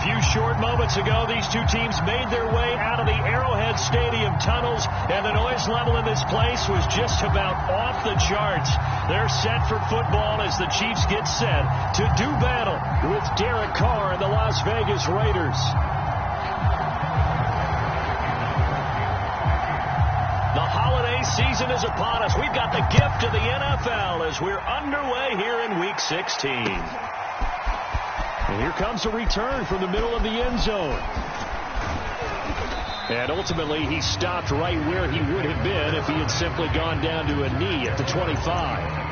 few short moments ago, these two teams made their way out of the Arrowhead Stadium tunnels, and the noise level in this place was just about off the charts. They're set for football as the Chiefs get set to do battle with Derek Carr and the Las Vegas Raiders. The holiday season is upon us. We've got the gift of the NFL as we're underway here in Week 16. And here comes a return from the middle of the end zone. And ultimately, he stopped right where he would have been if he had simply gone down to a knee at the 25.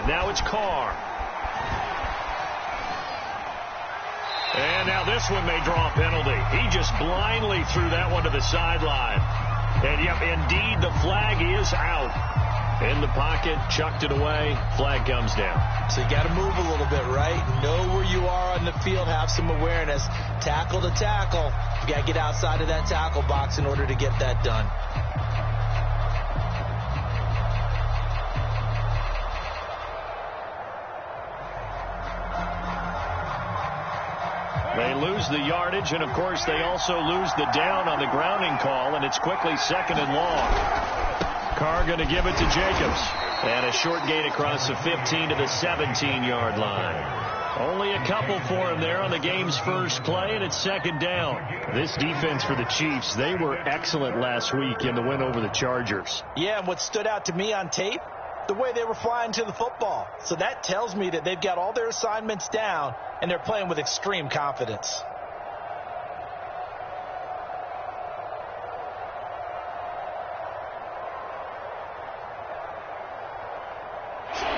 Now it's Carr. And now this one may draw a penalty. He just blindly threw that one to the sideline. And, yep, indeed, the flag is out. In the pocket, chucked it away. Flag comes down. So you got to move a little bit, right? Know where you are on the field. Have some awareness. Tackle to tackle. You got to get outside of that tackle box in order to get that done. They lose the yardage, and, of course, they also lose the down on the grounding call, and it's quickly second and long. Carr going to give it to Jacobs. And a short gain across the 15 to the 17-yard line. Only a couple for him there on the game's first play, and it's second down. This defense for the Chiefs, they were excellent last week in the win over the Chargers. Yeah, and what stood out to me on tape, the way they were flying to the football. So that tells me that they've got all their assignments down, and they're playing with extreme confidence.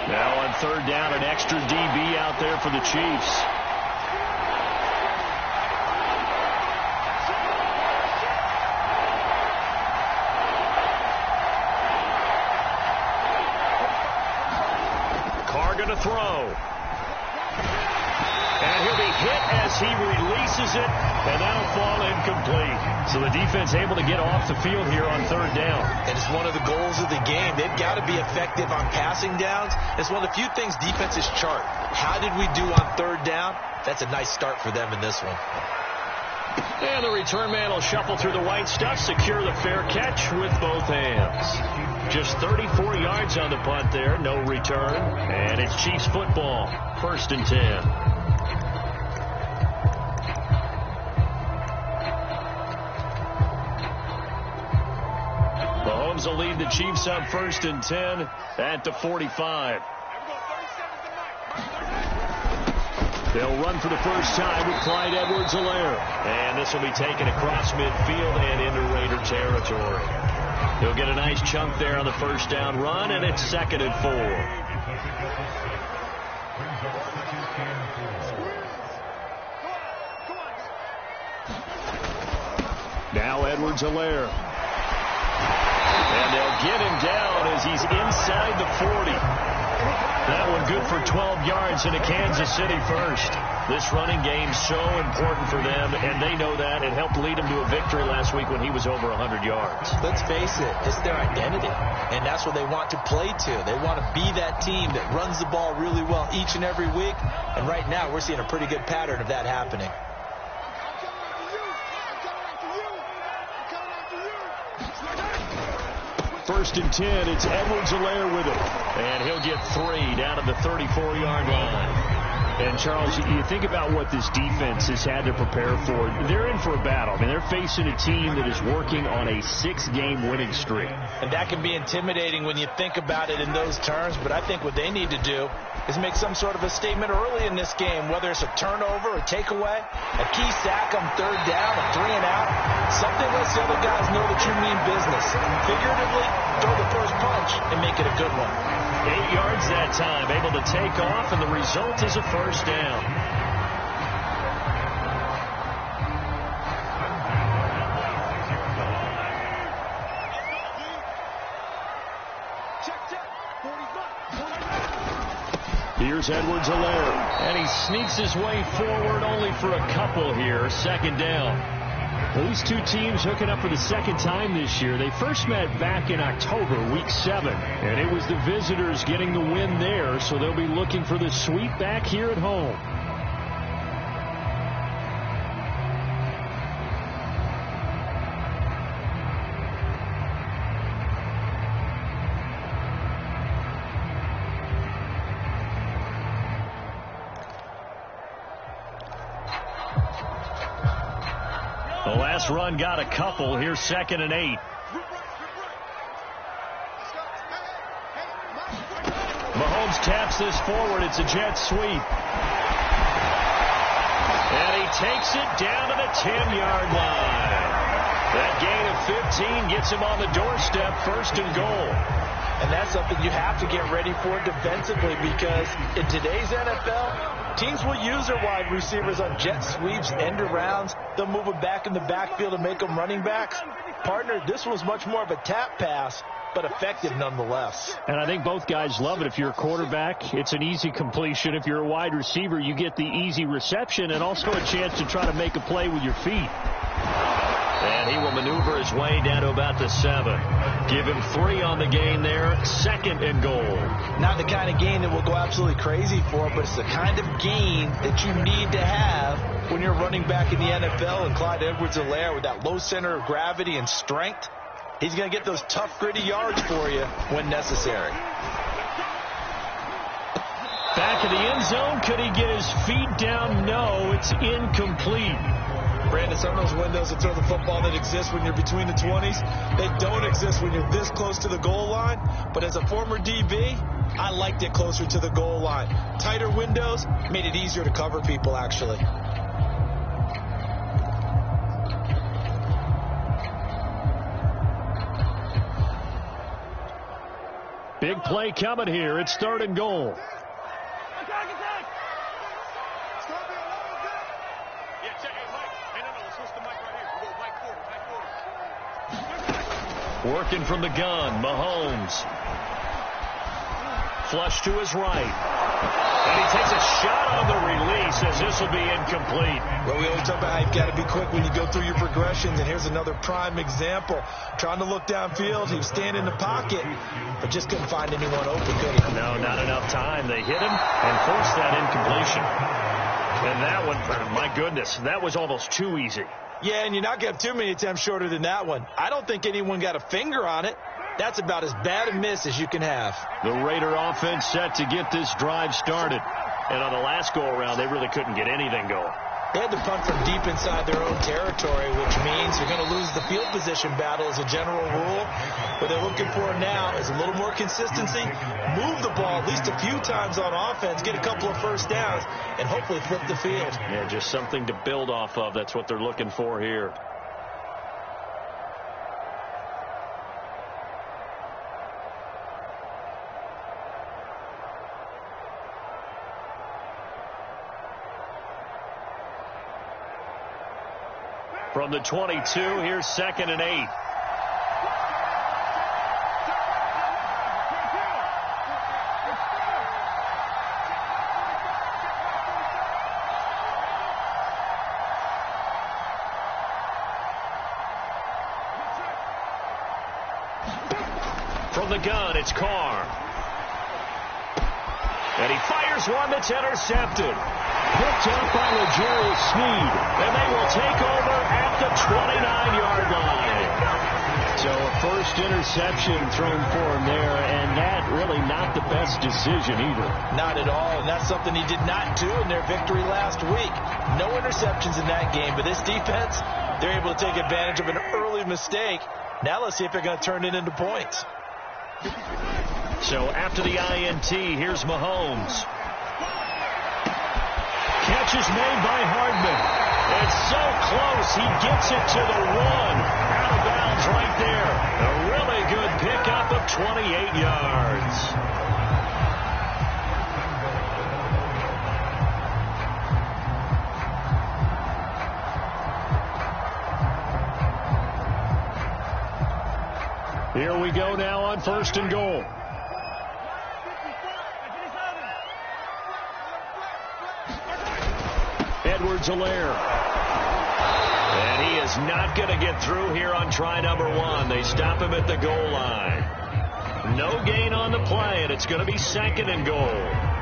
Now on third down, an extra DB out there for the Chiefs. Carr going to throw. And he'll be hit as he releases it, and that'll fall incomplete. So the defense able to get off the field here on third down. And it's one of the goals of the game. They've got to be effective on passing downs. It's one of the few things defenses chart. How did we do on third down? That's a nice start for them in this one. And the return man will shuffle through the white stuff, secure the fair catch with both hands. Just 34 yards on the punt there, no return. And it's Chiefs football, 1st and 10. Mahomes will lead the Chiefs up 1st and 10 at the 45. They'll run for the first time with Clyde Edwards-Helaire. And this will be taken across midfield and into Raider territory. He'll get a nice chunk there on the first down run, and it's 2nd and 4. Now Edwards-Helaire. And they'll get him down as he's inside the 40. That one good for 12 yards into Kansas City first. This running game so important for them, and they know that. It helped lead them to a victory last week when he was over 100 yards. Let's face it, it's their identity, and that's what they want to play to. They want to be that team that runs the ball really well each and every week, and right now we're seeing a pretty good pattern of that happening. First and 10, it's Edwards-Helaire with it. And he'll get 3 down at the 34-yard line. And, Charles, you think about what this defense has had to prepare for. They're in for a battle. I mean, they're facing a team that is working on a 6-game winning streak. And that can be intimidating when you think about it in those terms. But I think what they need to do is make some sort of a statement early in this game, whether it's a turnover, a takeaway, a key sack on third down, a 3-and-out. Something lets the other guys know that you mean business. Figuratively, throw the first punch and make it a good one. 8 yards that time, able to take off, and the result is a first down. Here's Edwards-Helaire. And he sneaks his way forward only for a couple here. Second down. These two teams hooking up for the second time this year. They first met back in October, week 7. And it was the visitors getting the win there, so they'll be looking for the sweep back here at home. The last run got a couple. Here's 2nd and 8. Mahomes taps this forward. It's a jet sweep. And he takes it down to the 10-yard line. That gain of 15 gets him on the doorstep, 1st and goal. And that's something you have to get ready for defensively, because in today's NFL, teams will use their wide receivers on jet sweeps, end arounds. They'll move them back in the backfield and make them running backs. Partner, this was much more of a tap pass, but effective nonetheless. And I think both guys love it. If you're a quarterback, it's an easy completion. If you're a wide receiver, you get the easy reception and also a chance to try to make a play with your feet. And he will maneuver his way down to about the 7. Give him 3 on the gain there. 2nd and goal. Not the kind of gain that we'll go absolutely crazy for, but it's the kind of gain that you need to have when you're running back in the NFL. And Clyde Edwards-Helaire, with that low center of gravity and strength, he's going to get those tough, gritty yards for you when necessary. Back in the end zone. Could he get his feet down? No, it's incomplete. Brandon, some of those windows that throw the football that exist when you're between the 20s, they don't exist when you're this close to the goal line. But as a former DB, I liked it closer to the goal line. Tighter windows made it easier to cover people, actually. Big play coming here. It's 3rd and goal. Working from the gun, Mahomes. Flush to his right. And he takes a shot on the release, as this will be incomplete. Well, we always talk about how you've got to be quick when you go through your progressions, and here's another prime example. Trying to look downfield, he was standing in the pocket, but just couldn't find anyone open, could he? No, not enough time. They hit him and forced that incompletion. And that one, my goodness, that was almost too easy. Yeah, and you're not going to have too many attempts shorter than that one. I don't think anyone got a finger on it. That's about as bad a miss as you can have. The Raider offense set to get this drive started. And on the last go-around, they really couldn't get anything going. They had to punt from deep inside their own territory, which means you're going to lose the field position battle as a general rule. What they're looking for now is a little more consistency, move the ball at least a few times on offense, get a couple of first downs, and hopefully flip the field. Yeah, just something to build off of. That's what they're looking for here. From the 22, here's 2nd and 8. From the gun, it's Carr. And he fires one that's intercepted. Picked up by L'Jarius Sneed. And they will take over at the 29-yard line. So a first interception thrown for him there, and that really not the best decision either. Not at all, and that's something he did not do in their victory last week. No interceptions in that game, but this defense, they're able to take advantage of an early mistake. Now let's see if they're going to turn it into points. So after the INT, here's Mahomes. Catch is made by Hardman. It's so close. He gets it to the 1. Out of bounds right there. A really good pickup of 28 yards. Here we go now on 1st and goal. Edwards-Helaire. And he is not going to get through here on try number 1. They stop him at the goal line. No gain on the play, and it's going to be 2nd and goal.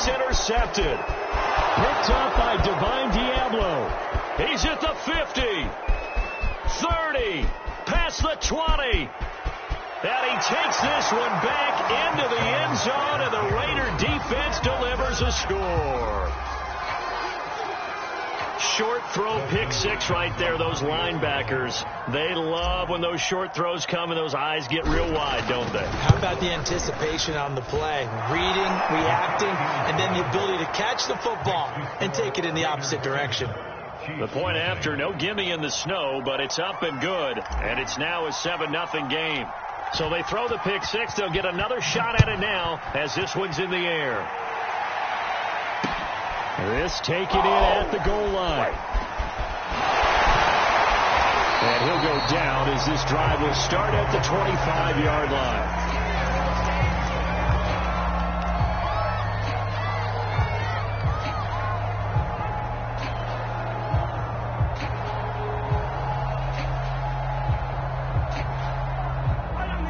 Intercepted. Picked up by Divine Diablo. He's at the 50. 30. Past the 20. And he takes this one back into the end zone, and the Raider defense delivers a score. Short throw pick 6 right there. Those linebackers, they love when those short throws come and those eyes get real wide, don't they? How about the anticipation on the play? Reading, reacting, and then the ability to catch the football and take it in the opposite direction. The point after, no gimme in the snow, but it's up and good, and it's now a 7-0 game. So they throw the pick 6. They'll get another shot at it now as this one's in the air. This taken in at the goal line. And he'll go down as this drive will start at the 25-yard line.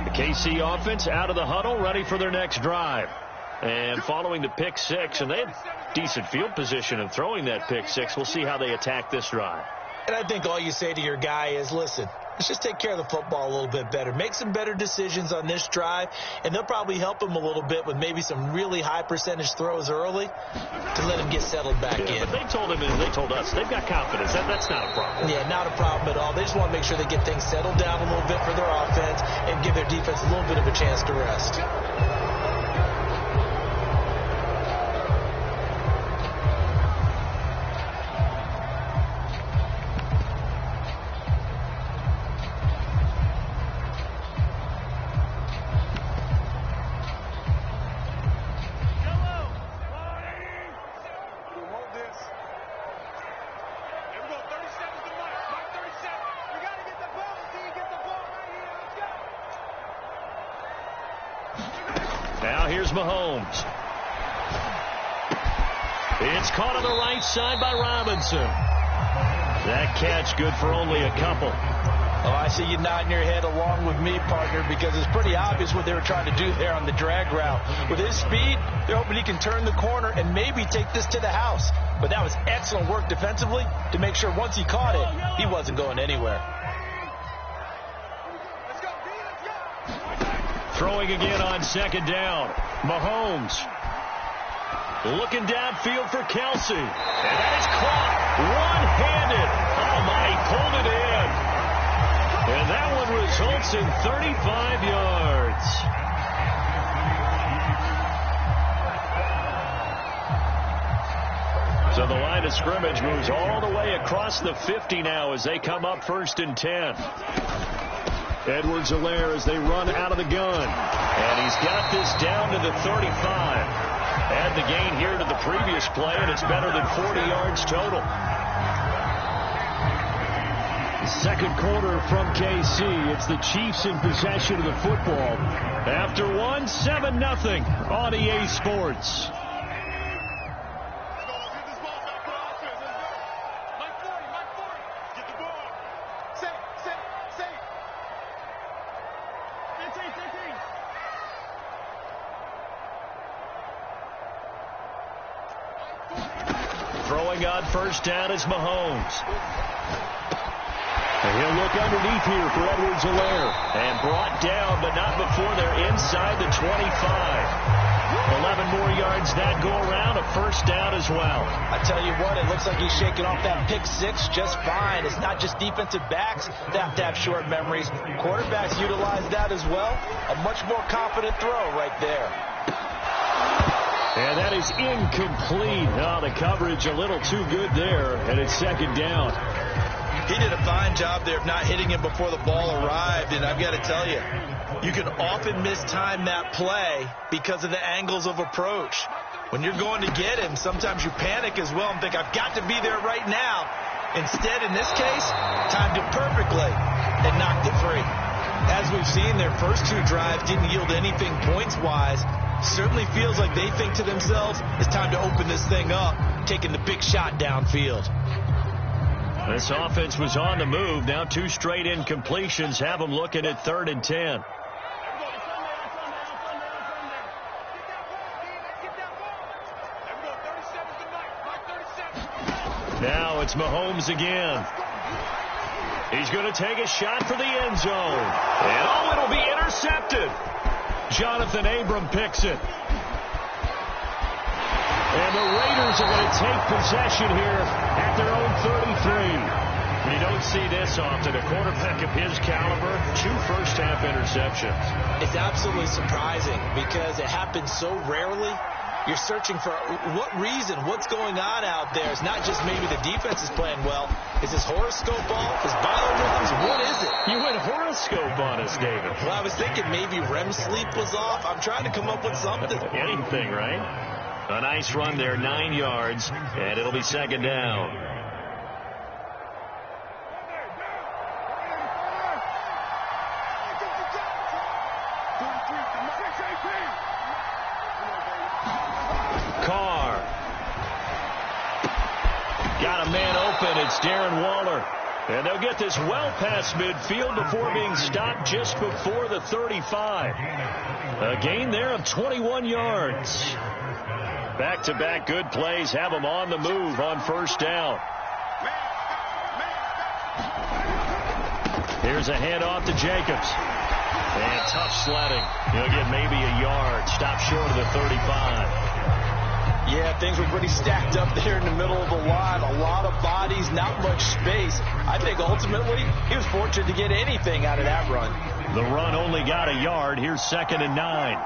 The KC offense out of the huddle, ready for their next drive. And following the pick 6, and they had decent field position in throwing that pick 6. We'll see how they attack this drive. And I think all you say to your guy is, listen, let's just take care of the football a little bit better. Make some better decisions on this drive, and they'll probably help him a little bit with maybe some really high percentage throws early to let him get settled back in. But they told him, and they told us, they've got confidence. That's not a problem. Yeah, not a problem at all. They just want to make sure they get things settled down a little bit for their offense and give their defense a little bit of a chance to rest. Now here's Mahomes. It's caught on the right side by Robinson. That catch good for only a couple. Oh, I see you nodding your head along with me, partner, because it's pretty obvious what they were trying to do there on the drag route. With his speed, they're hoping he can turn the corner and maybe take this to the house. But that was excellent work defensively to make sure once he caught it, he wasn't going anywhere. Throwing again on 2nd down. Mahomes looking downfield for Kelsey. And that is caught one-handed. Oh, my, he pulled it in. And that one results in 35 yards. So the line of scrimmage moves all the way across the 50 now as they come up 1st and 10. Edwards-Helaire as they run out of the gun. And he's got this down to the 35. Add the gain here to the previous play, and it's better than 40 yards total. Second quarter from KC. It's the Chiefs in possession of the football. After 7-0 on EA Sports. Throwing on 1st down is Mahomes. And he'll look underneath here for Edwards-Helaire. And brought down, but not before they're inside the 25. 11 more yards that go around, a 1st down as well. I tell you what, it looks like he's shaking off that pick 6 just fine. It's not just defensive backs that have to have short memories. Quarterbacks utilize that as well. A much more confident throw right there. And that is incomplete. Oh, the coverage a little too good there, and it's 2nd down. He did a fine job there of not hitting him before the ball arrived, and I've got to tell you, you can often mistime that play because of the angles of approach. When you're going to get him, sometimes you panic as well and think, I've got to be there right now. Instead, in this case, timed it perfectly and knocked it free. As we've seen, their first two drives didn't yield anything points-wise. Certainly feels like they think to themselves, it's time to open this thing up, taking the big shot downfield. This offense was on the move. Now 2 straight incompletions have them looking at 3rd and 10. Now it's Mahomes again. He's going to take a shot for the end zone. And oh, it'll be intercepted. Jonathan Abram picks it. And the Raiders are going to take possession here at their own 33. You don't see this often. A quarterback of his caliber, 2 first-half interceptions. It's absolutely surprising because it happens so rarely. You're searching for what reason, what's going on out there. It's not just maybe the defense is playing well. Is his horoscope off? His biorhythms? What is it? You went horoscope on us, David. Well, I was thinking maybe REM sleep was off. I'm trying to come up with something. Anything, right? A nice run there, 9 yards, and it'll be 2nd down. Carr. Got a man open. It's Darren Waller. And they'll get this well past midfield before being stopped just before the 35. A gain there of 21 yards. Back-to-back good plays have them on the move on 1st down. Here's a handoff to Jacobs. And tough sledding. He'll get maybe a yard. Stop short of the 35. Yeah, things were pretty stacked up there in the middle of the line. A lot of bodies, not much space. I think ultimately he was fortunate to get anything out of that run. The run only got a yard. Here's 2nd and 9.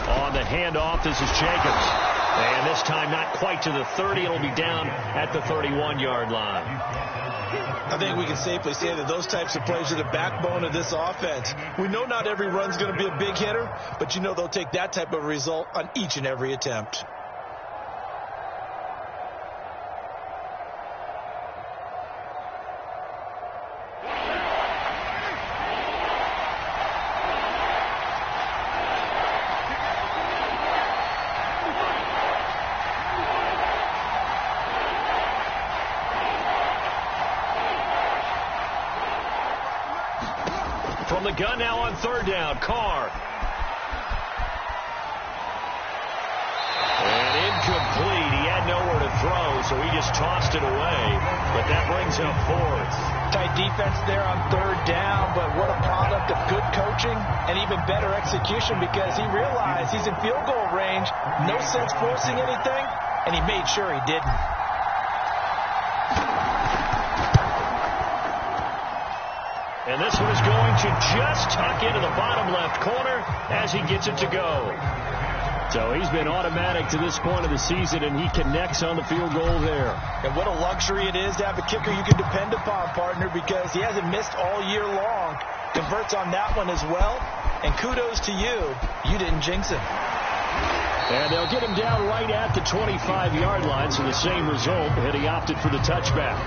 On the handoff, this is Jacobs. And this time not quite to the 30. It'll be down at the 31-yard line. I think we can safely say that those types of plays are the backbone of this offense. We know not every run's going to be a big hitter, but you know they'll take that type of result on each and every attempt. From the gun now on 3rd down, Carr. And incomplete. He had nowhere to throw, so he just tossed it away. But that brings up 4th. Tight defense there on 3rd down, but what a product of good coaching and even better execution because he realized he's in field goal range. No sense forcing anything, and he made sure he didn't. And this one is going to just tuck into the bottom left corner as he gets it to go. So he's been automatic to this point of the season, and he connects on the field goal there. And what a luxury it is to have a kicker you can depend upon, partner, because he hasn't missed all year long. Converts on that one as well. And kudos to you. You didn't jinx him. And they'll get him down right at the 25-yard line, so the same result, and he opted for the touchback.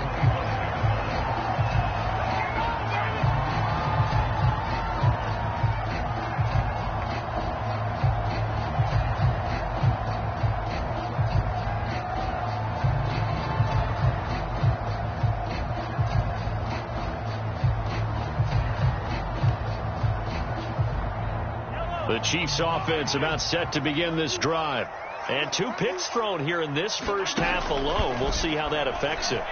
The Chiefs offense about set to begin this drive. And 2 picks thrown here in this first half alone. We'll see how that affects it.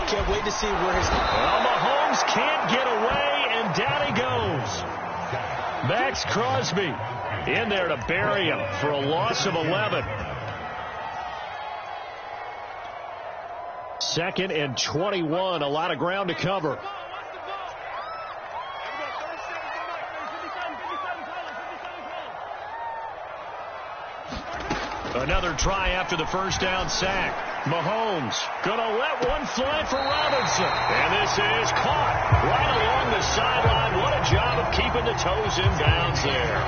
Can't wait to see where his... Well, Mahomes can't get away, and down he goes. Max Crosby in there to bury him for a loss of 11. 2nd and 21, a lot of ground to cover. Another try after the first down sack. Mahomes going to let one fly for Robinson. And this is caught right along the sideline. What a job of keeping the toes in bounds there.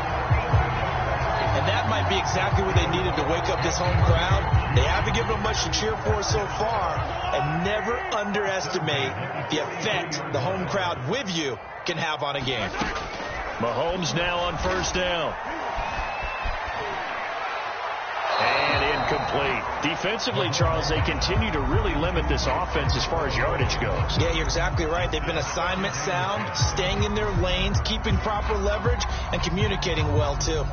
And that might be exactly what they needed to wake up this home crowd. They haven't given them much to cheer for so far. And never underestimate the effect the home crowd with you can have on a game. Mahomes now on first down. And incomplete. Defensively, Charles, they continue to really limit this offense as far as yardage goes. Yeah, you're exactly right. They've been assignment sound, staying in their lanes, keeping proper leverage, and communicating well, too.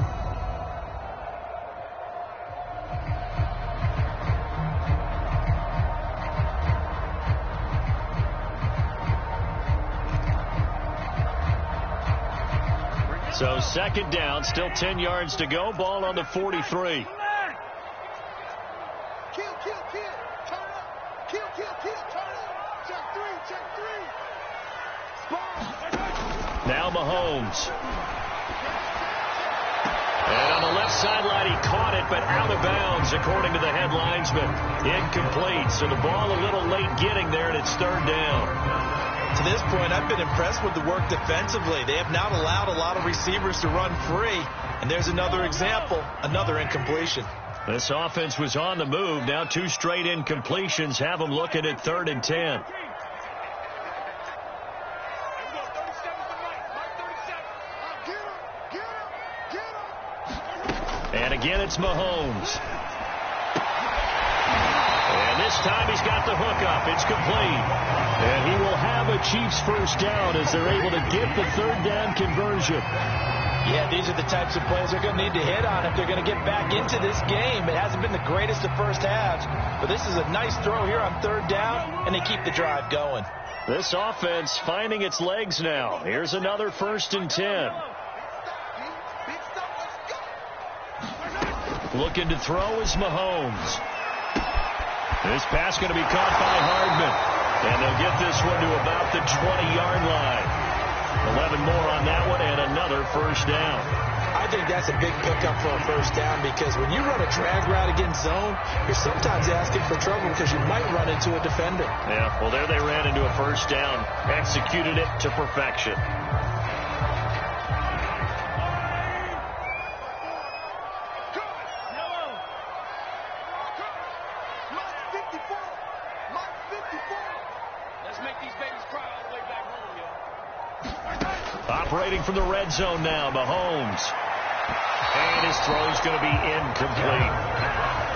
So second down, still 10 yards to go. Ball on the 43. Now Mahomes. And on the left sideline, he caught it, but out of bounds, according to the head linesman. Incomplete. So the ball a little late getting there, and it's third down. To this point, I've been impressed with the work defensively. They have not allowed a lot of receivers to run free. And there's another example, another incompletion. This offense was on the move. Now 2 straight incompletions have them looking at 3rd and 10. And again, it's Mahomes. And this time he's got the hook up. It's complete. And he will have a Chiefs first down as they're able to get the 3rd down conversion. Yeah, these are the types of plays they're going to need to hit on if they're going to get back into this game. It hasn't been the greatest of first halves, but this is a nice throw here on 3rd down, and they keep the drive going. This offense finding its legs now. Here's another 1st and 10. Looking to throw is Mahomes. This pass going to be caught by Hardman. And they'll get this one to about the 20-yard line. 11 more on that one and another first down. I think that's a big pickup for a first down because when you run a drag route against zone, you're sometimes asking for trouble because you might run into a defender. Yeah, well, there they ran into a first down. Executed it to perfection. Operating from the red zone now, Mahomes. And his throw's going to be incomplete.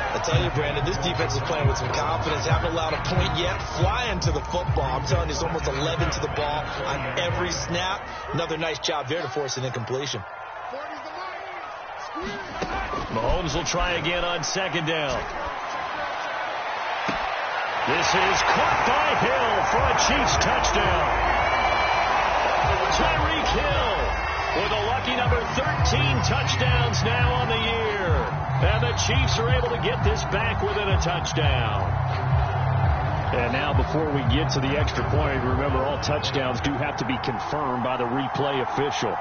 I tell you, Brandon, this defense is playing with some confidence. Haven't allowed a point yet. Flying to the football. I'm telling you, it's almost 11 to the ball on every snap. Another nice job there to force an incompletion. Mahomes will try again on 2nd down. This is caught by Hill for a Chiefs touchdown. Tyreek Hill with a lucky number 13 touchdowns now on the year. And the Chiefs are able to get this back within a touchdown. And now before we get to the extra point, remember all touchdowns do have to be confirmed by the replay official.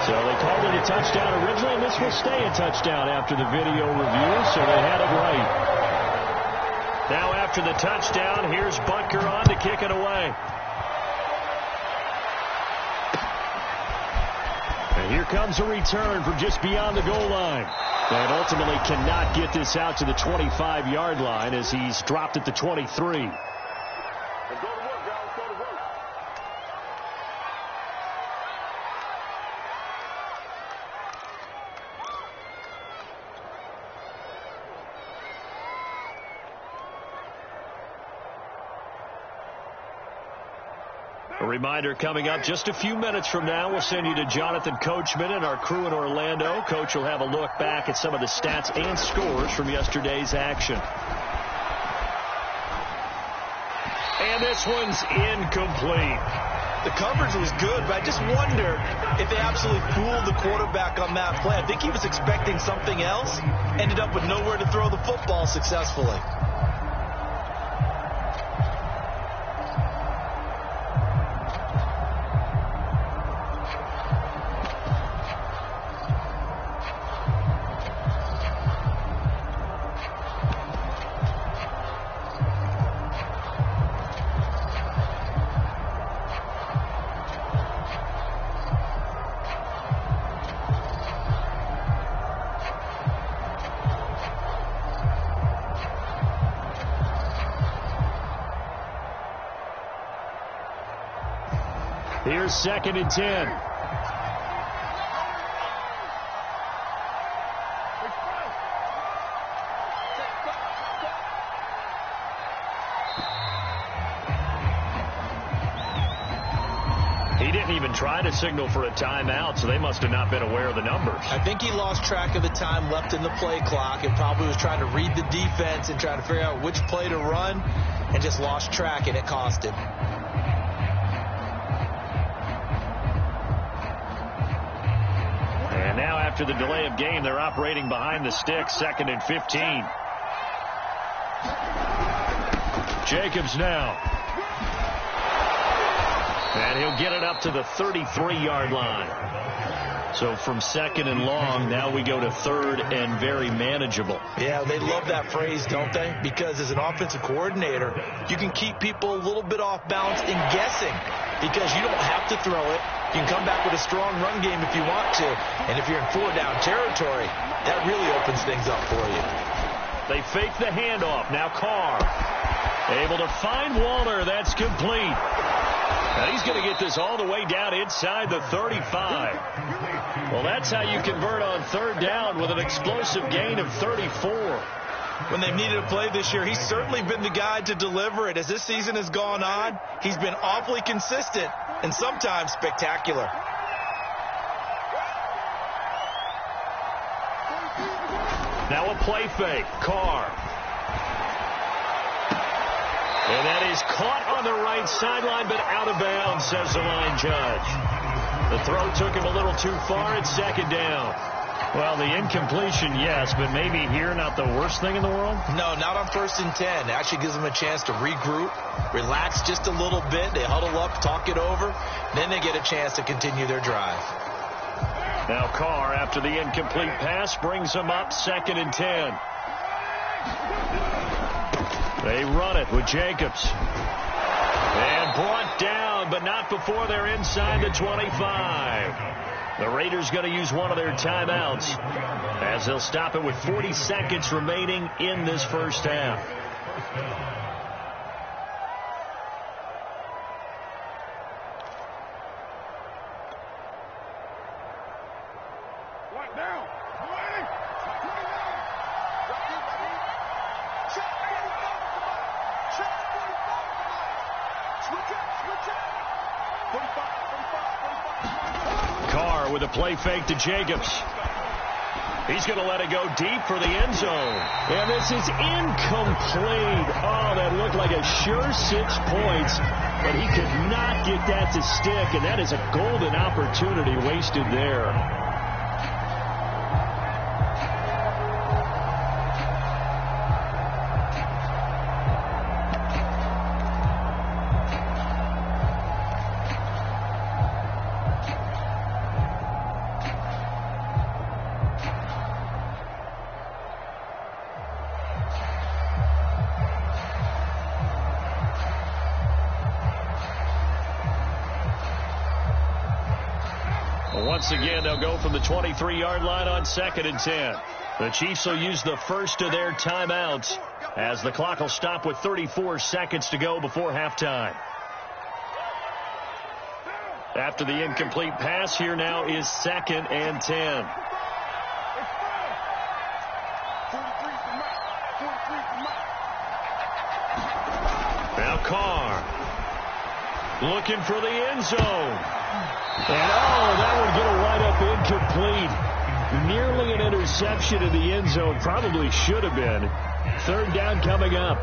So they called it a touchdown originally, and this will stay a touchdown after the video review, so they had it right. Now after the touchdown, here's Butker on to kick it away. And here comes a return from just beyond the goal line. And ultimately cannot get this out to the 25-yard line as he's dropped at the 23. A reminder coming up just a few minutes from now, we'll send you to Jonathan Coachman and our crew in Orlando. Coach will have a look back at some of the stats and scores from yesterday's action. And this one's incomplete. The coverage was good, but I just wonder if they absolutely fooled the quarterback on that play. I think he was expecting something else, ended up with nowhere to throw the football successfully. Here's 2nd and 10. He didn't even try to signal for a timeout, so they must have not been aware of the numbers. I think he lost track of the time left in the play clock and probably was trying to read the defense and trying to figure out which play to run and just lost track, and it cost him. And now after the delay of game, they're operating behind the sticks, 2nd and 15. Jacobs now. And he'll get it up to the 33-yard line. So from 2nd and long, now we go to 3rd and very manageable. Yeah, they love that phrase, don't they? Because as an offensive coordinator, you can keep people a little bit off balance and guessing because you don't have to throw it. You can come back with a strong run game if you want to. And if you're in 4-down territory, that really opens things up for you. They fake the handoff. Now Carr able to find Waller. That's complete. Now he's going to get this all the way down inside the 35. Well, that's how you convert on 3rd down with an explosive gain of 34. When they've needed a play this year, he's certainly been the guy to deliver it. As this season has gone on, he's been awfully consistent and sometimes spectacular. Now a play fake. Carr. And that is caught on the right sideline, but out of bounds, says the line judge. The throw took him a little too far. It's 2nd down. Well, the incompletion, yes, but maybe here not the worst thing in the world? No, not on 1st and 10. It actually gives them a chance to regroup, relax just a little bit. They huddle up, talk it over. Then they get a chance to continue their drive. Now Carr, after the incomplete pass, brings them up 2nd and 10. They run it with Jacobs. And brought down, but not before they're inside the 25. The Raiders going to use one of their timeouts as they'll stop it with 40 seconds remaining in this first half. Carr with a play fake to Jacobs. He's going to let it go deep for the end zone. And this is incomplete. Oh, that looked like a sure 6 points. But he could not get that to stick. And that is a golden opportunity wasted there. Once again, they'll go from the 23-yard line on 2nd and 10. The Chiefs will use the first of their timeouts as the clock will stop with 34 seconds to go before halftime. After the incomplete pass, here now is 2nd and 10. Now Carr looking for the end zone. And, that would get a wide-up incomplete. Nearly an interception in the end zone. Probably should have been. 3rd down coming up.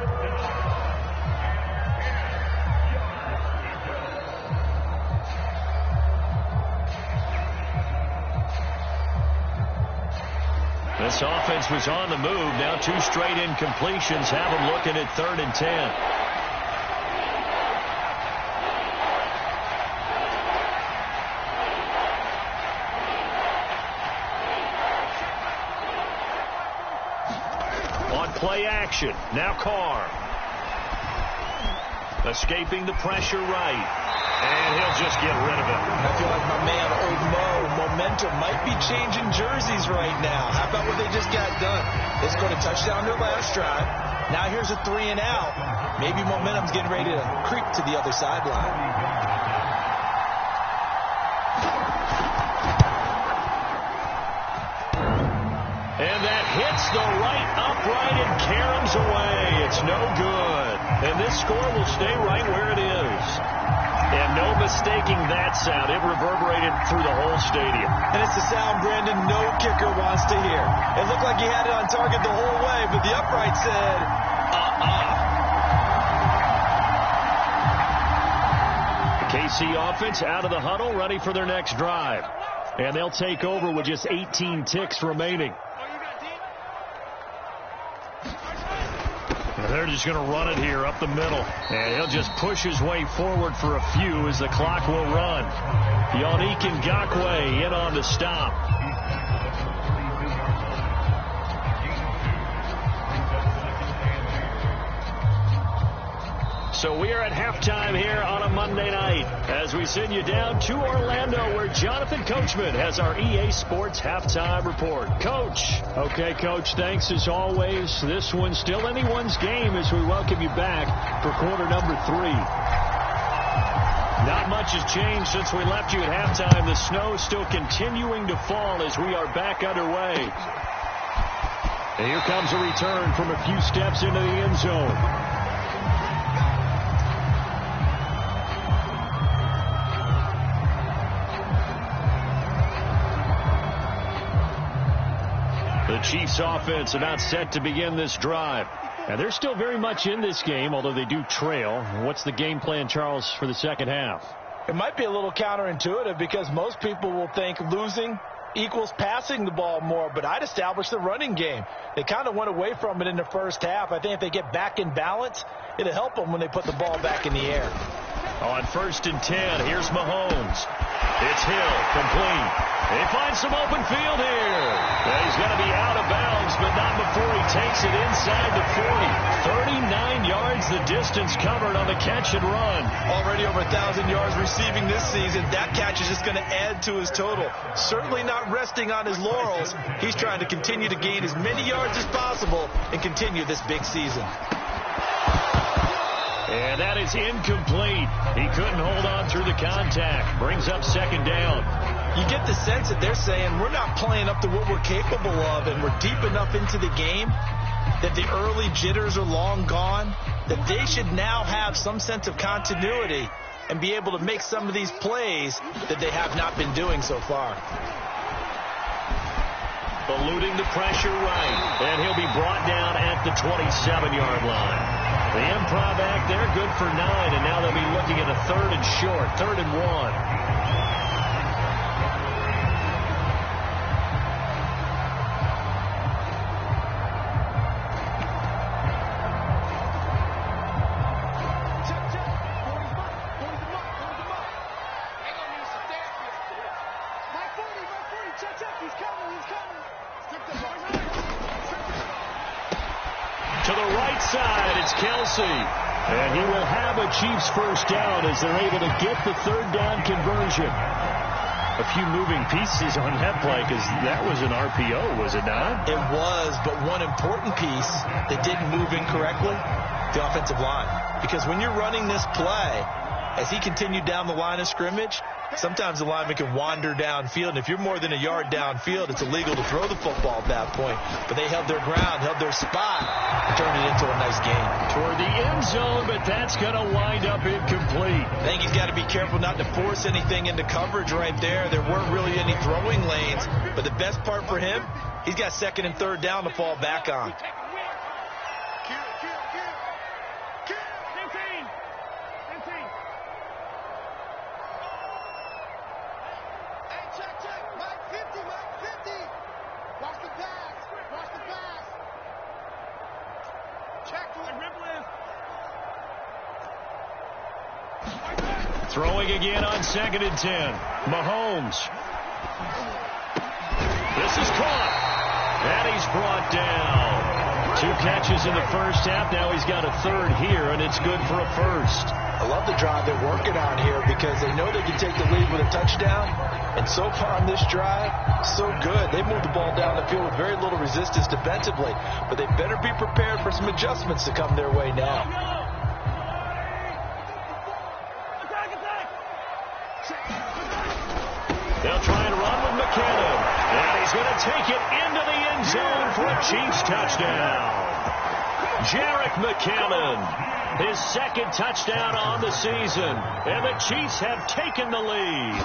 This offense was on the move. Now 2 straight incompletions have them looking at 3rd and 10. Play action. Now Carr. Escaping the pressure right. And he'll just get rid of it. I feel like my man, Old Mo, momentum might be changing jerseys right now. How about what they just got done? They scored a touchdown their last drive. Now here's a 3 and out. Maybe momentum's getting ready to creep to the other sideline. hits the right upright and caroms away. It's no good. And this score will stay right where it is. And no mistaking that sound. It reverberated through the whole stadium. And it's the sound, Brandon, no kicker wants to hear. It looked like he had it on target the whole way, but the upright said, The KC offense out of the huddle, ready for their next drive. And they'll take over with just 18 ticks remaining. And they're just going to run it here up the middle. And he'll just push his way forward for a few as the clock will run. Yannick Ngakoue in on the stop. So we are at halftime here on a Monday night as we send you down to Orlando where Jonathan Coachman has our EA Sports halftime report. Coach. Okay, Coach, thanks as always. This one's still anyone's game as we welcome you back for quarter number 3. Not much has changed since we left you at halftime. The snow still continuing to fall as we are back underway. And here comes a return from a few steps into the end zone. The Chiefs offense about set to begin this drive. And they're still very much in this game, although they do trail. What's the game plan, Charles, for the second half? It might be a little counterintuitive because most people will think losing equals passing the ball more, but I'd establish the running game. They kind of went away from it in the first half. I think if they get back in balance, it'll help them when they put the ball back in the air. On 1st and 10, here's Mahomes. It's Hill, complete. They find some open field here. He's going to be out of bounds, but not before he takes it inside the 40. 39 yards the distance covered on the catch and run. Already over 1,000 yards receiving this season. That catch is just going to add to his total. Certainly not resting on his laurels. He's trying to continue to gain as many yards as possible and continue this big season. And that is incomplete. He couldn't hold on through the contact. Brings up second down. You get the sense that they're saying we're not playing up to what we're capable of, and we're deep enough into the game that the early jitters are long gone, that they should now have some sense of continuity and be able to make some of these plays that they have not been doing so far. Eluding the pressure right, and he'll be brought down at the 27-yard line. The improv act there, good for 9, and now they'll be looking at a 3rd and short, 3rd and 1. To the right side, it's Kelsey. And he will have a Chiefs first down as they're able to get the 3rd down conversion. A few moving pieces on that play because that was an RPO, was it not? It was, but one important piece that didn't move incorrectly, the offensive line. Because when you're running this play, as he continued down the line of scrimmage, sometimes the lineman can wander downfield, and if you're more than a yard downfield, it's illegal to throw the football at that point. But they held their ground, held their spot, and turned it into a nice game. Toward the end zone, but that's going to wind up incomplete. I think he's got to be careful not to force anything into coverage right there. There weren't really any throwing lanes, but the best part for him, he's got 2nd and 3rd down to fall back on. Throwing again on 2nd and 10. Mahomes. This is caught. And he's brought down. 2 catches in the first half. Now he's got a 3rd here, and it's good for a 1st. I love the drive they're working on here because they know they can take the lead with a touchdown. And so far on this drive, so good. They moved the ball down the field with very little resistance defensively. But they better be prepared for some adjustments to come their way now. They'll try and run with McKinnon. And he's going to take it into the end zone for a Chiefs touchdown. Jerick McKinnon, his second touchdown on the season. And the Chiefs have taken the lead.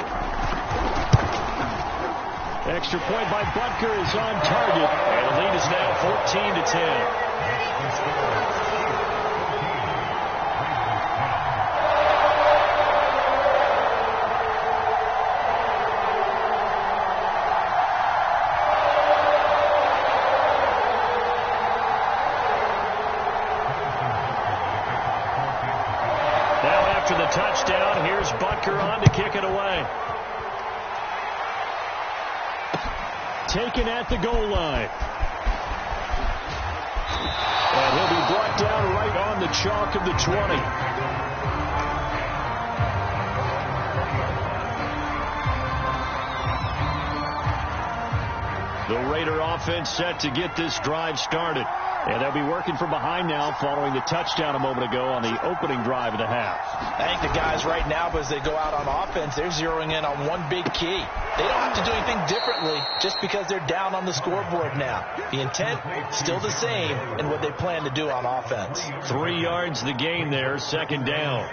Extra point by Butker is on target. And the lead is now 14-10. After the touchdown, here's Butker on to kick it away. Taken at the goal line. And he'll be brought down right on the chalk of the 20. The Raider offense set to get this drive started. And they'll be working from behind now following the touchdown a moment ago on the opening drive of the half. I think the guys right now, as they go out on offense, they're zeroing in on one big key. They don't have to do anything differently just because they're down on the scoreboard now. The intent, still the same in what they plan to do on offense. 3 yards the gain there, second down.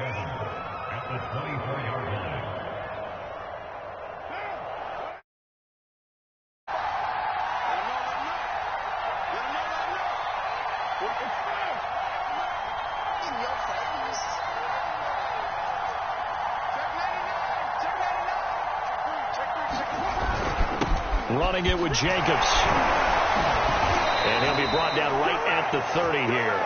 Running it with Jacobs. And he'll be brought down right at the 30 here.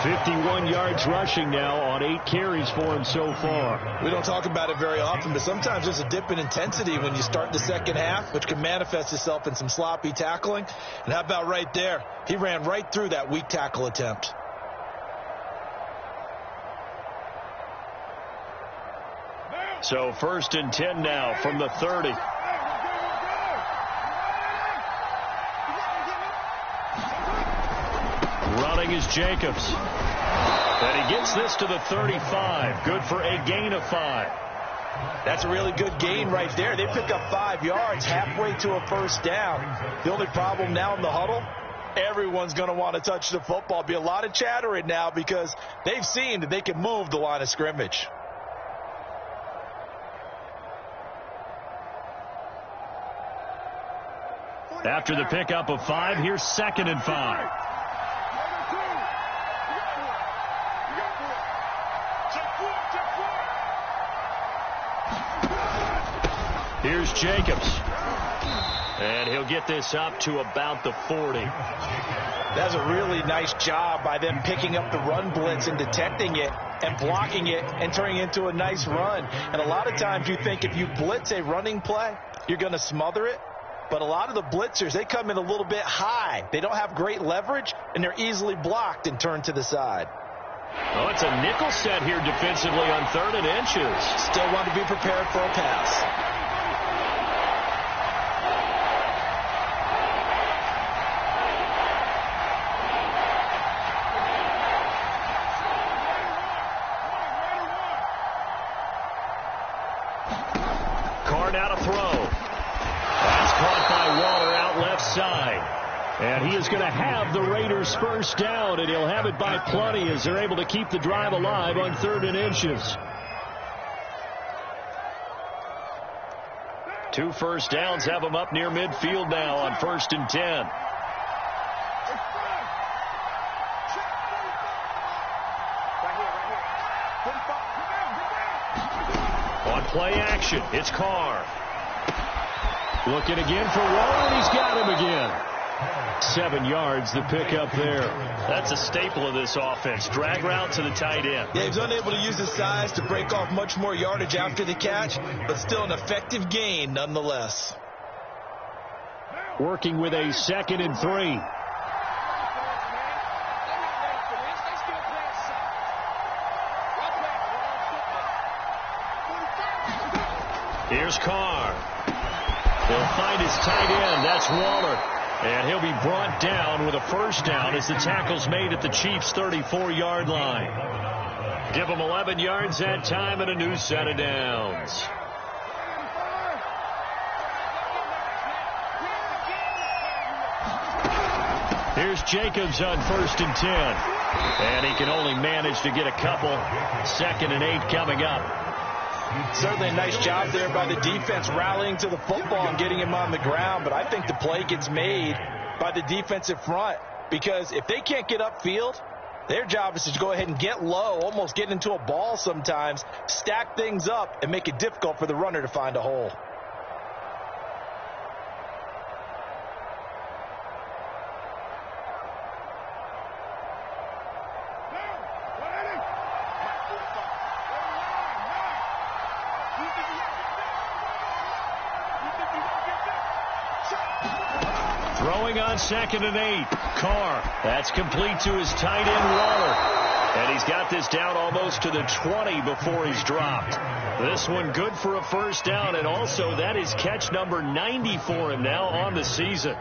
51 yards rushing now on 8 carries for him so far. We don't talk about it very often, but sometimes there's a dip in intensity when you start the second half, which can manifest itself in some sloppy tackling. And how about right there? He ran right through that weak tackle attempt. So 1st and 10 now from the 30. Running is Jacobs. And he gets this to the 35. Good for a gain of 5. That's a really good gain right there. They pick up 5 yards halfway to a first down. The only problem now in the huddle, everyone's going to want to touch the football. Be a lot of chattering now because they've seen that they can move the line of scrimmage. After the pickup of 5, here's 2nd and 5. Here's Jacobs. And he'll get this up to about the 40. That's a really nice job by them picking up the run blitz and detecting it and blocking it and turning it into a nice run. And a lot of times you think if you blitz a running play, you're going to smother it. But a lot of the blitzers, they come in a little bit high. They don't have great leverage, and they're easily blocked and turned to the side. Oh, it's a nickel set here defensively on 3rd and inches. Still want to be prepared for a pass. Carr now to throw. That's caught by Waller out left side. And he is going to have the Raiders first down, and he'll have it by plenty as they're able to keep the drive alive on 3rd and inches. 2 first downs have them up near midfield now on 1st and 10. On play action, it's Carr. Looking again for Waller, and he's got him again. 7 yards, the pickup there. That's a staple of this offense. Drag route to the tight end. Yeah, he's unable to use his size to break off much more yardage after the catch, but still an effective gain nonetheless. Working with a 2nd and 3. Here's Carr. They'll find his tight end. That's Waller. And he'll be brought down with a first down as the tackle's made at the Chiefs' 34-yard line. Give them 11 yards that time and a new set of downs. Here's Jacobs on 1st and 10. And he can only manage to get a couple. 2nd and 8 coming up. Certainly a nice job there by the defense rallying to the football and getting him on the ground. But I think the play gets made by the defensive front. Because if they can't get upfield, their job is to go ahead and get low, almost get into a ball sometimes, stack things up, and make it difficult for the runner to find a hole. Throwing on 2nd and 8. Carr. That's complete to his tight end, Waller. And he's got this down almost to the 20 before he's dropped. This one good for a 1st down, and also that is catch number 90 for him now on the season.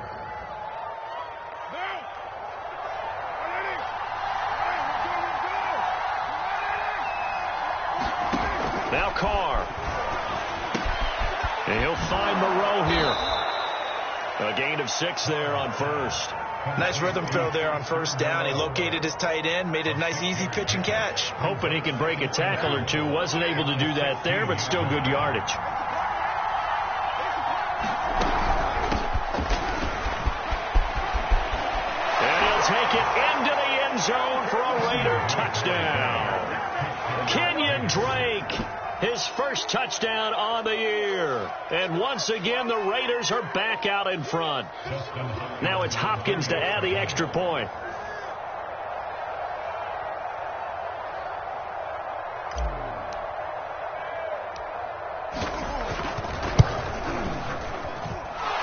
Now Carr. And he'll find Moreau here. A gain of 6 there on 1st. Nice rhythm throw there on 1st down. He located his tight end, made a nice easy pitch and catch. Hoping he can break a tackle or two. Wasn't able to do that there, but still good yardage. And he'll take it into the end zone for a Raider touchdown. Kenyon Drake. His 1st touchdown on the year. And once again, the Raiders are back out in front. Now it's Hopkins to add the extra point.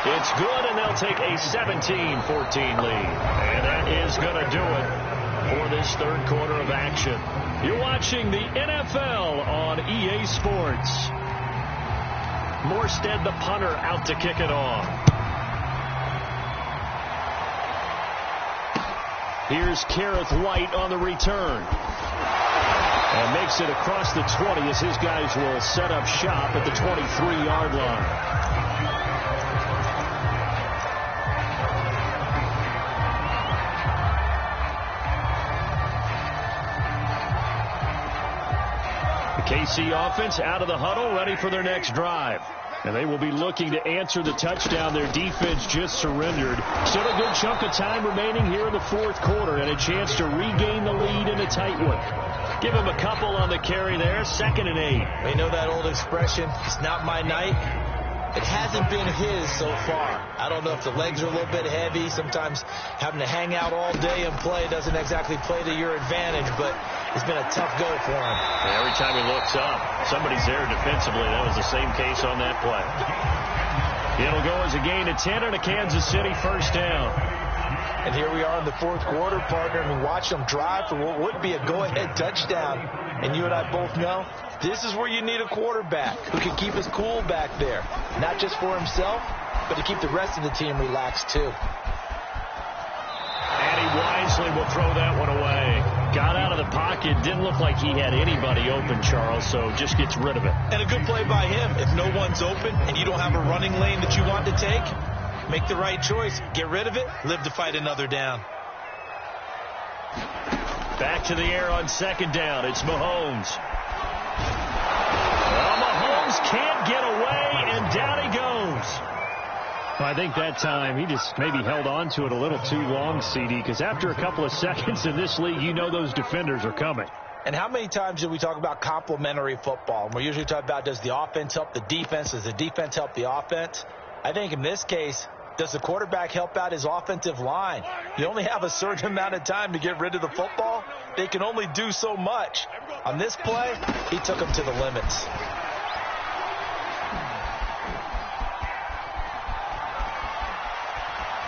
It's good, and they'll take a 17-14 lead. And that is going to do it for this 3rd quarter of action. You're watching the NFL on EA Sports. Morstead, the punter, out to kick it off. Here's Kareth White on the return. And makes it across the 20 as his guys will set up shop at the 23-yard line. KC offense out of the huddle, ready for their next drive. And they will be looking to answer the touchdown their defense just surrendered. Still a good chunk of time remaining here in the 4th quarter and a chance to regain the lead in a tight one. Give him a couple on the carry there. 2nd and 8. You know that old expression, it's not my night. It hasn't been his so far. I don't know if the legs are a little bit heavy. Sometimes having to hang out all day and play doesn't exactly play to your advantage, but it's been a tough go for him. And every time he looks up, somebody's there defensively. That was the same case on that play. It'll go as a gain of 10 and a Kansas City 1st down. And here we are in the 4th quarter, partner, and we watch them drive for what would be a go-ahead touchdown. And you and I both know this is where you need a quarterback who can keep his cool back there. Not just for himself, but to keep the rest of the team relaxed too. And he wisely will throw that one away. Got out of the pocket. Didn't look like he had anybody open, Charles, so just gets rid of it. And a good play by him. If no one's open and you don't have a running lane that you want to take, make the right choice. Get rid of it. Live to fight another down. Back to the air on 2nd down. It's Mahomes. Well, Mahomes can't get away, and down he goes. Well, I think that time he just maybe held on to it a little too long, CD, because after a couple of seconds in this league, you know those defenders are coming. And how many times do we talk about complementary football? And we're usually talking about, does the offense help the defense? Does the defense help the offense? I think in this case, does the quarterback help out his offensive line? You only have a certain amount of time to get rid of the football. They can only do so much. On this play, he took them to the limits.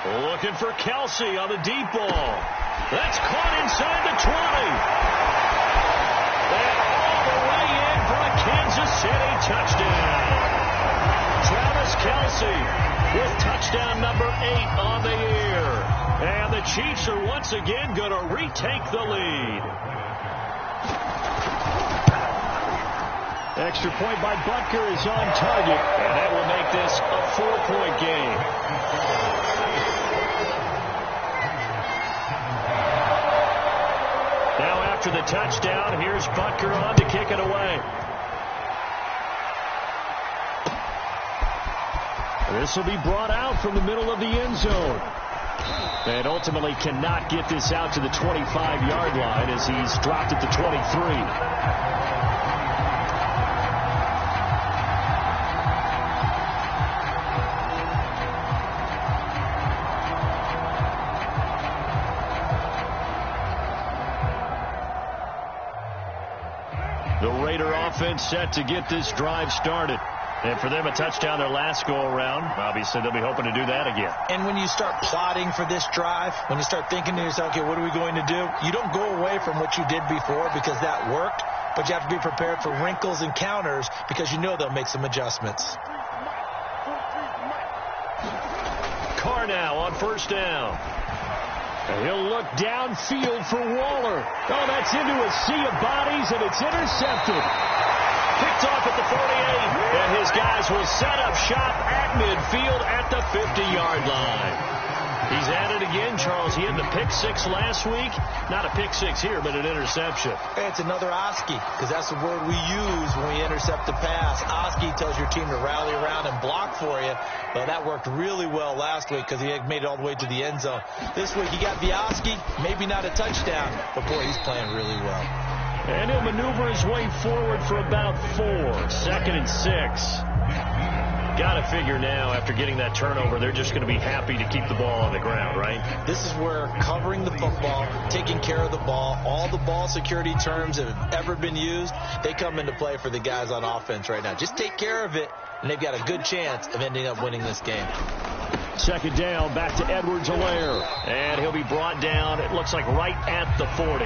Looking for Kelsey on the deep ball. That's caught inside the 20. And all the way in for a Kansas City touchdown. Travis Kelsey with touchdown number 8 on the year. And the Chiefs are once again going to retake the lead. Extra point by Butker is on target. And that will make this a 4-point game. after the touchdown, here's Butker on to kick it away. This will be brought out from the middle of the end zone. And ultimately cannot get this out to the 25-yard line as he's dropped at the 23. The Raider offense set to get this drive started. And for them, a touchdown their last go-around. Obviously, they'll be hoping to do that again. And when you start plotting for this drive, when you start thinking to yourself, okay, what are we going to do? You don't go away from what you did before because that worked, but you have to be prepared for wrinkles and counters because you know they'll make some adjustments. Carr now on first down. And he'll look downfield for Waller. Oh, that's into a sea of bodies, and it's intercepted. Picked off at the 48, and his guys will set up shop at midfield at the 50-yard line. He's at it again, Charles. He had the pick six last week. Not a pick six here, but an interception. Hey, it's another Oski, because that's the word we use when we intercept the pass. Oski tells your team to rally around and block for you. Well, that worked really well last week because he had made it all the way to the end zone. This week, he got the Oski, maybe not a touchdown, but boy, he's playing really well. And he'll maneuver his way forward for about 4. 2nd and 6. Got to figure now, after getting that turnover, they're just going to be happy to keep the ball on the ground, right? This is where covering the football, taking care of the ball, all the ball security terms that have ever been used, they come into play for the guys on offense right now. Just take care of it, and they've got a good chance of ending up winning this game. 2nd down, back to Edwards-Helaire. And he'll be brought down, it looks like right at the 40.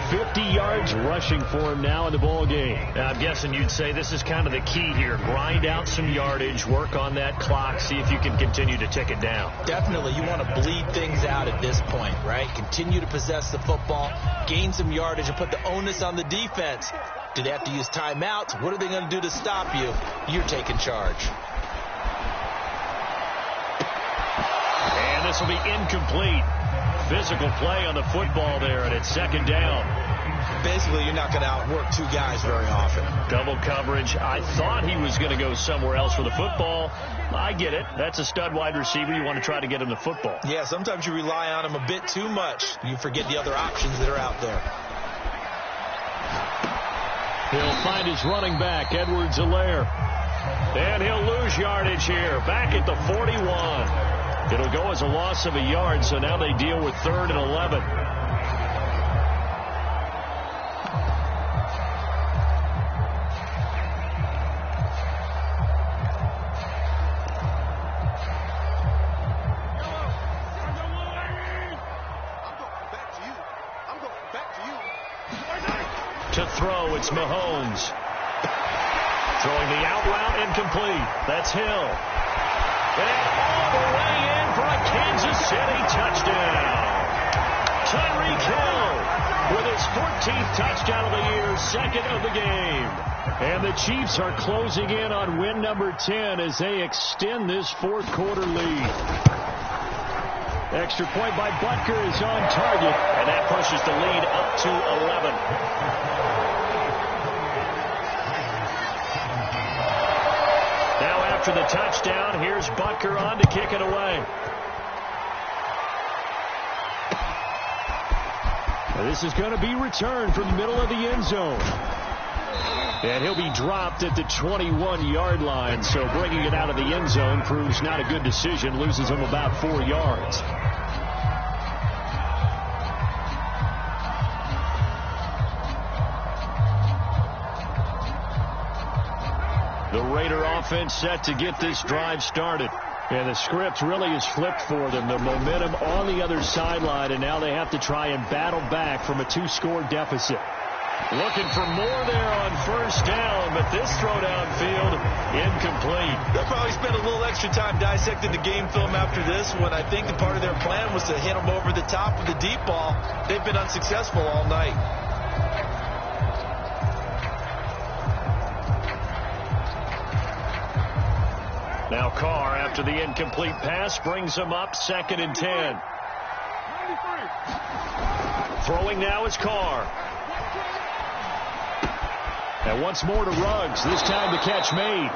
50 yards rushing for him now in the ball game. Now, I'm guessing you'd say this is kind of the key here. Grind out some yardage, work on that clock, see if you can continue to tick it down. Definitely. You want to bleed things out at this point, right? Continue to possess the football, gain some yardage, and put the onus on the defense. Do they have to use timeouts? What are they going to do to stop you? You're taking charge. And this will be incomplete. Physical play on the football there, and it's 2nd down. Basically, you're not going to outwork two guys very often. Double coverage. I thought he was going to go somewhere else for the football. I get it. That's a stud wide receiver. You want to try to get him the football. Yeah, sometimes you rely on him a bit too much. You forget the other options that are out there. He'll find his running back, Edwards-Helaire. And he'll lose yardage here. Back at the 41. It'll go as a loss of a yard, so now they deal with 3rd and 11. To throw, it's Mahomes. Throwing the out route, incomplete. That's Hill. And all the way in for a Kansas City touchdown. Tyreek Hill with his 14th touchdown of the year, 2nd of the game. And the Chiefs are closing in on win number 10 as they extend this 4th quarter lead. Extra point by Butker is on target, and that pushes the lead up to 11. After the touchdown, here's Butker on to kick it away. Now this is going to be returned from the middle of the end zone. And he'll be dropped at the 21-yard line, so bringing it out of the end zone proves not a good decision, loses him about 4 yards. The Raider offense set to get this drive started. And the script really is flipped for them. The momentum on the other sideline, and now they have to try and battle back from a 2-score deficit. Looking for more there on first down, but this throw downfield, incomplete. They'll probably spend a little extra time dissecting the game film after this one. I think the part of their plan was to hit them over the top of the deep ball. They've been unsuccessful all night. Now Carr, after the incomplete pass, brings him up 2nd and 10. Throwing now is Carr. And once more to Ruggs. This time the catch made.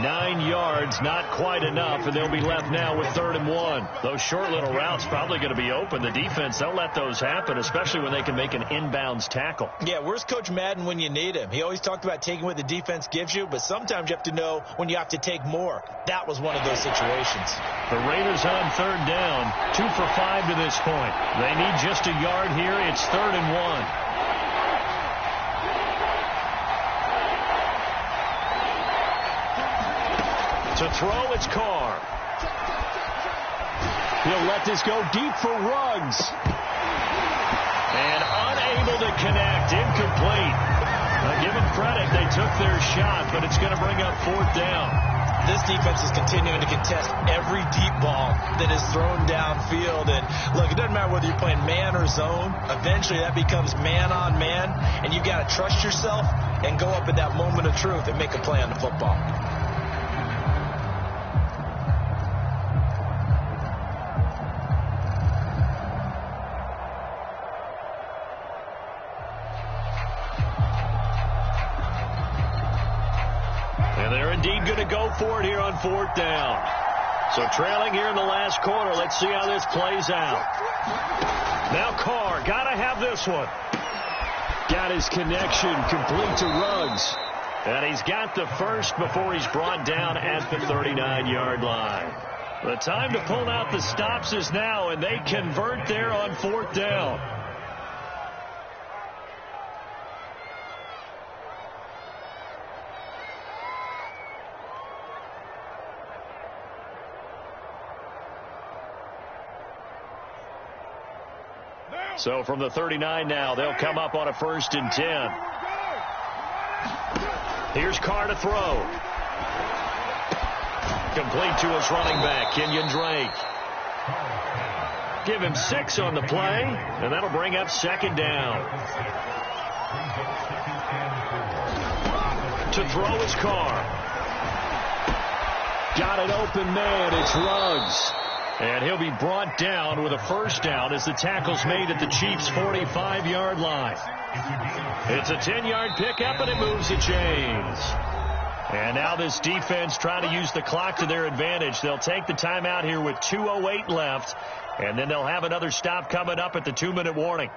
9 yards, not quite enough, and they'll be left now with 3rd and 1. Those short little routes probably going to be open. The defense, they'll let those happen, especially when they can make an inbounds tackle. Yeah, where's Coach Madden when you need him? He always talked about taking what the defense gives you, but sometimes you have to know when you have to take more. That was one of those situations. The Raiders on 3rd down, 2 for 5 to this point. They need just a yard here. It's 3rd and 1. To throw, it's Carr. He'll let this go deep for Ruggs. And unable to connect. Incomplete. Give them credit. They took their shot, but it's going to bring up 4th down. This defense is continuing to contest every deep ball that is thrown downfield. And, look, it doesn't matter whether you're playing man or zone. Eventually, that becomes man on man. And you've got to trust yourself and go up at that moment of truth and make a play on the football. Indeed going to go for it here on 4th down. So trailing here in the last quarter. Let's see how this plays out. Now Carr, got to have this one. Got his connection complete to Ruggs. And he's got the first before he's brought down at the 39-yard line. The time to pull out the stops is now, and they convert there on 4th down. So from the 39 now, they'll come up on a 1st and 10. Here's Carr to throw. Complete to his running back, Kenyon Drake. Give him 6 on the play, and that'll bring up 2nd down. To throw is Carr. Got an open man. It's Ruggs. And he'll be brought down with a 1st down as the tackle's made at the Chiefs' 45-yard line. It's a 10-yard pickup, and it moves the chains. And now this defense trying to use the clock to their advantage. They'll take the timeout here with 2:08 left, and then they'll have another stop coming up at the 2-minute warning.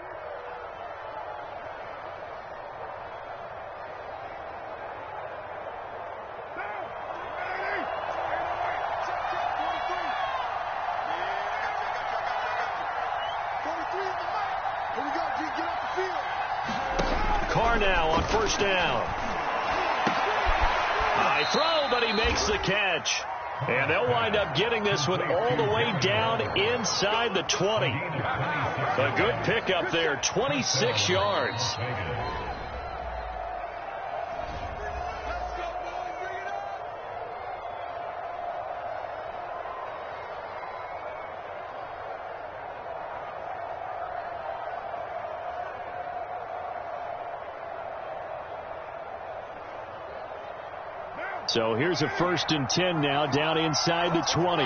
Carr now on 1st down. High throw, but he makes the catch. And they'll wind up getting this one all the way down inside the 20. A good pickup there, 26 yards. So here's a 1st and 10 now down inside the 20.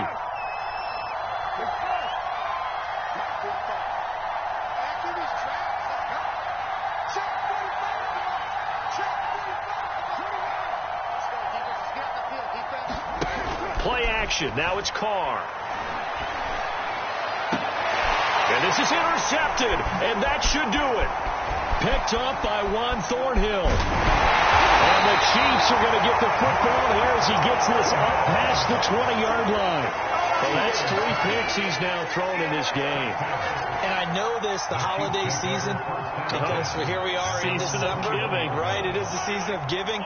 Play action. Now it's Carr. And this is intercepted. And that should do it. Picked up by Juan Thornhill. And the Chiefs are going to get the football here as he gets this up past the 20-yard line. Well, that's 3 picks he's now thrown in this game. And I know this, the holiday season, because here we are in December. Season of giving. Right, it is the season of giving.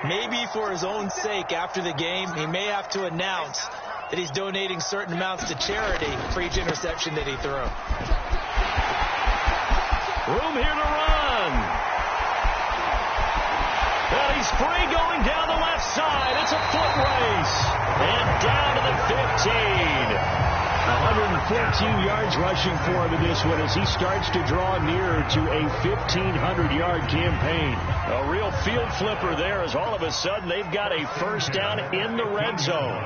Maybe for his own sake after the game, he may have to announce that he's donating certain amounts to charity for each interception that he threw. Room here to run. Well, he's free going down the left side. It's a foot race. And down to the 15. 114 yards rushing for him in this one as he starts to draw nearer to a 1,500-yard campaign. A real field flipper there as all of a sudden they've got a 1st down in the red zone.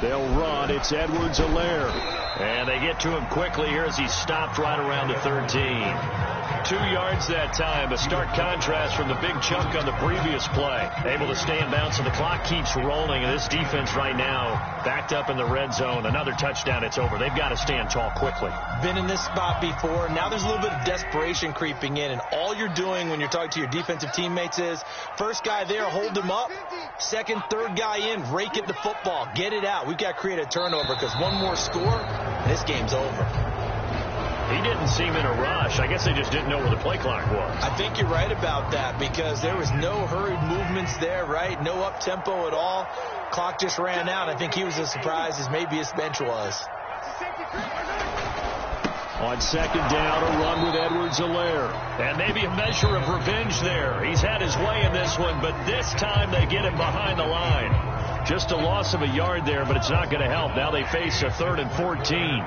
They'll run. It's Edwards-Helaire. And they get to him quickly here as he's stopped right around the 13. 2 yards that time. A stark contrast from the big chunk on the previous play. Able to stay in bounds, and the clock keeps rolling. And this defense right now backed up in the red zone. Another touchdown, it's over. They've got to stand tall quickly. Been in this spot before. Now there's a little bit of desperation creeping in. And all you're doing when you're talking to your defensive teammates is, first guy there, hold him up. Second, third guy in, rake at the football. Get it out. We've got to create a turnover because one more score, and this game's over. He didn't seem in a rush. I guess they just didn't know where the play clock was. I think you're right about that because there was no hurried movements there, right? No up-tempo at all. Clock just ran out. I think he was as surprised as maybe his bench was. On second down, a run with Edwards-Helaire. And maybe a measure of revenge there. He's had his way in this one, but this time they get him behind the line. Just a loss of a yard there, but it's not going to help. Now they face a 3rd and 14.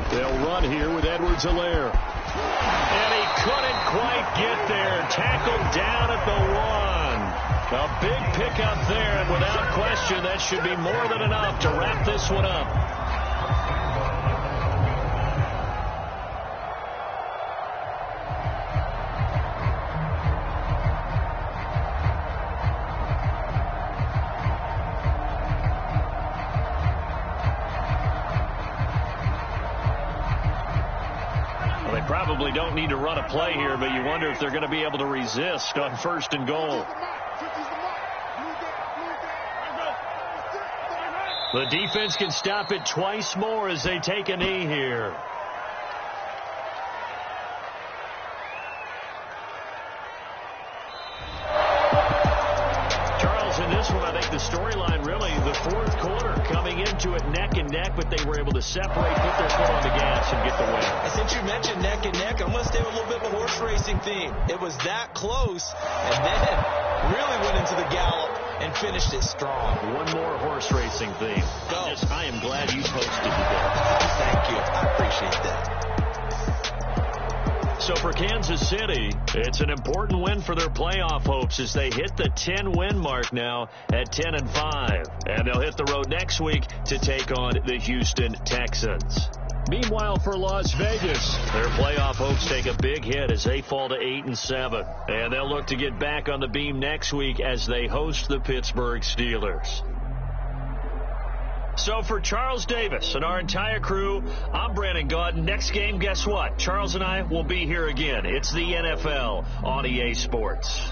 They'll run here with Edwards-Helaire. And he couldn't quite get there. Tackled down at the 1. A big pickup there, and without question, that should be more than enough to wrap this one up. Probably don't need to run a play here, but you wonder if they're going to be able to resist on 1st and goal. The defense can stop it twice more as they take a knee here. Charles, in this one, I think the storyline really, the 4th quarter, coming into it neck and neck, but they were able to separate, put their foot on the gas, and get the win. Since you mentioned neck and neck, I'm going to stay with a little bit of a horse racing theme. It was that close, and then really went into the gallop and finished it strong. One more horse racing theme. Go. I am glad you posted today. Thank you. I appreciate that. So for Kansas City, it's an important win for their playoff hopes as they hit the 10-win mark now at 10-5. And they'll hit the road next week to take on the Houston Texans. Meanwhile, for Las Vegas, their playoff hopes take a big hit as they fall to 8-7. And they'll look to get back on the beam next week as they host the Pittsburgh Steelers. So for Charles Davis and our entire crew, I'm Brandon Gaudin. Next game, guess what? Charles and I will be here again. It's the NFL on EA Sports.